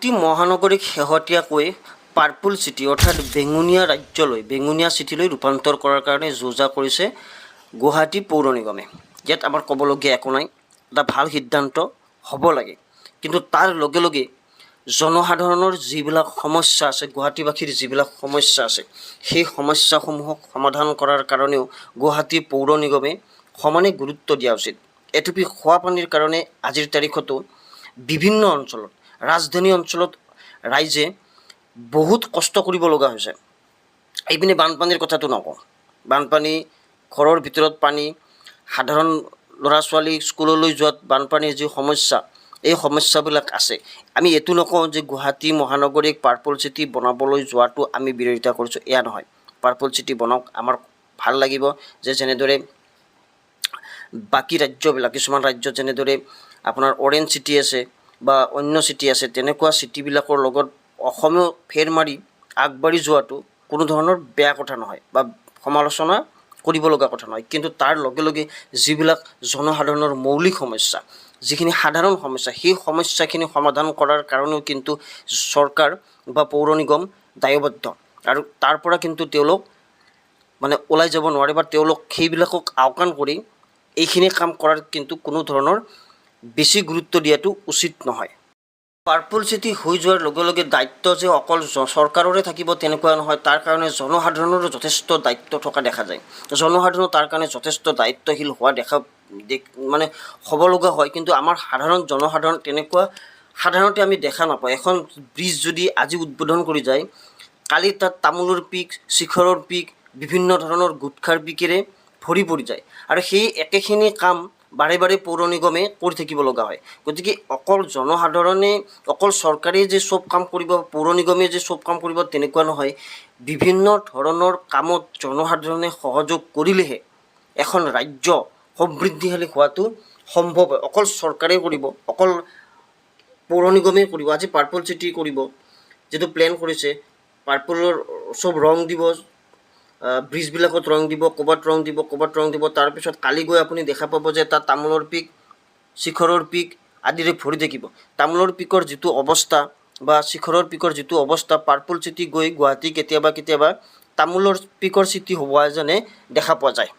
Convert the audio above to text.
গুৱাহাটী মহানগৰীক শেহতীয়াকৈ purple city অৰ্থাৎ বেঙুনীয়া চিটিলৈ ৰূপান্তৰ কৰাৰ কাৰণে যোজা কৰিছে গুৱাহাটী পৌৰ নিগমে। ইয়াত আমাৰ ক'বলগীয়া একো নাই, এটা ভাল সিদ্ধান্ত হ'ব লাগে। কিন্তু তাৰ লগে লগে জনসাধাৰণৰ যিবিলাক সমস্যা আছে, গুৱাহাটীবাসীৰ যিবিলাক সমস্যা আছে, সেই সমস্যাসমূহক সমাধান কৰাৰ কাৰণেও গুৱাহাটী পৌৰ নিগমে সমানে গুৰুত্ব দিয়া উচিত। এটুপি খোৱা পানীৰ কাৰণে আজিৰ তাৰিখতো বিভিন্ন অঞ্চলত, ৰাজধানী অঞ্চলত ৰাইজে বহুত কষ্ট কৰিব লগা হৈছে। এইপিনে বানপানীৰ কথাটো নকওঁ, বানপানী, ঘৰৰ ভিতৰত পানী, সাধাৰণ ল'ৰা ছোৱালী স্কুললৈ যোৱাত বানপানীৰ যি সমস্যা, এই সমস্যাবিলাক আছে। আমি এইটো নকওঁ যে গুৱাহাটী মহানগৰীক পাৰ্পল চিটি বনাবলৈ যোৱাটো আমি বিৰোধিতা কৰিছোঁ, এয়া নহয়। পাৰ্পল চিটি বনাওক, আমাৰ ভাল লাগিব যে যেনেদৰে বাকী ৰাজ্যবিলাক, কিছুমান ৰাজ্যত যেনেদৰে আপোনাৰ অৰেঞ্জ চিটি আছে বা অন্য চিটি আছে, তেনেকুৱা চিটিবিলাকৰ লগত অসমেও ফেৰ মাৰি আগবাঢ়ি যোৱাটো কোনো ধৰণৰ বেয়া কথা নহয় বা সমালোচনা কৰিব লগা কথা নহয়। কিন্তু তাৰ লগে লগে যিবিলাক জনসাধাৰণৰ মৌলিক সমস্যা, যিখিনি সাধাৰণ সমস্যা, সেই সমস্যাখিনি সমাধান কৰাৰ কাৰণেও কিন্তু চৰকাৰ বা পৌৰ নিগম দায়বদ্ধ, আৰু তাৰ পৰা কিন্তু তেওঁলোক ওলাই যাব নোৱাৰে বা তেওঁলোক সেইবিলাকক আওকাণ কৰি এইখিনি কাম কৰাৰ কিন্তু কোনো ধৰণৰ বেছি গুৰুত্ব দিয়াটো উচিত নহয়। পাৰ্পল চিটি হৈ যোৱাৰ লগে লগে দায়িত্ব যে অকল চৰকাৰৰে থাকিব তেনেকুৱা নহয়, তাৰ কাৰণে জনসাধাৰণৰো যথেষ্ট দায়িত্ব থকা দেখা যায়। জনসাধাৰণ তাৰ কাৰণে যথেষ্ট দায়িত্বশীল হোৱা হ'ব লগা হয়। কিন্তু আমাৰ জনসাধাৰণ তেনেকুৱা সাধাৰণতে আমি দেখা নাপাওঁ। এখন ব্ৰিজ যদি আজি উদ্বোধন কৰি যায়, কালি তাত তামোলৰ পিক, শিখৰৰ পিক, বিভিন্ন ধৰণৰ গুটখাৰ পিকেৰে ভৰি পৰি যায়, আৰু সেই একেখিনি কাম বাৰে বাৰে পৌৰ নিগমে কৰি থাকিব লগা হয়। গতিকে অকল জনসাধাৰণে, অকল চৰকাৰে যে চব কাম কৰিব, পৌৰ নিগমে যে চব কাম কৰিব তেনেকুৱা নহয়। বিভিন্ন ধৰণৰ কামত জনসাধাৰণে সহযোগ কৰিলেহে এখন ৰাজ্য সমৃদ্ধিশালী হোৱাটো সম্ভৱ হয়। অকল চৰকাৰে কৰিব, অকল পৌৰ নিগমেই কৰিব। আজি পাৰ্পল চিটি কৰিব, যিটো প্লেন কৰিছে, পাৰ্পলৰ চব ৰং দিব, ব্ৰিজবিলাকত ৰং দিব, ক'ৰবাত ৰং দিব, তাৰপিছত কালি গৈ আপুনি দেখা পাব যে তাত তামোলৰ পিক, শিখৰৰ পিক আদিৰে ভৰি থাকিব। তামোলৰ পিকৰ যিটো অৱস্থা বা শিখৰৰ পিকৰ যিটো অৱস্থা, পাৰ্পল চিটি গৈ গুৱাহাটী কেতিয়াবা তামোলৰ পিকৰ চিটি হোৱা যেনে দেখা পোৱা যায়।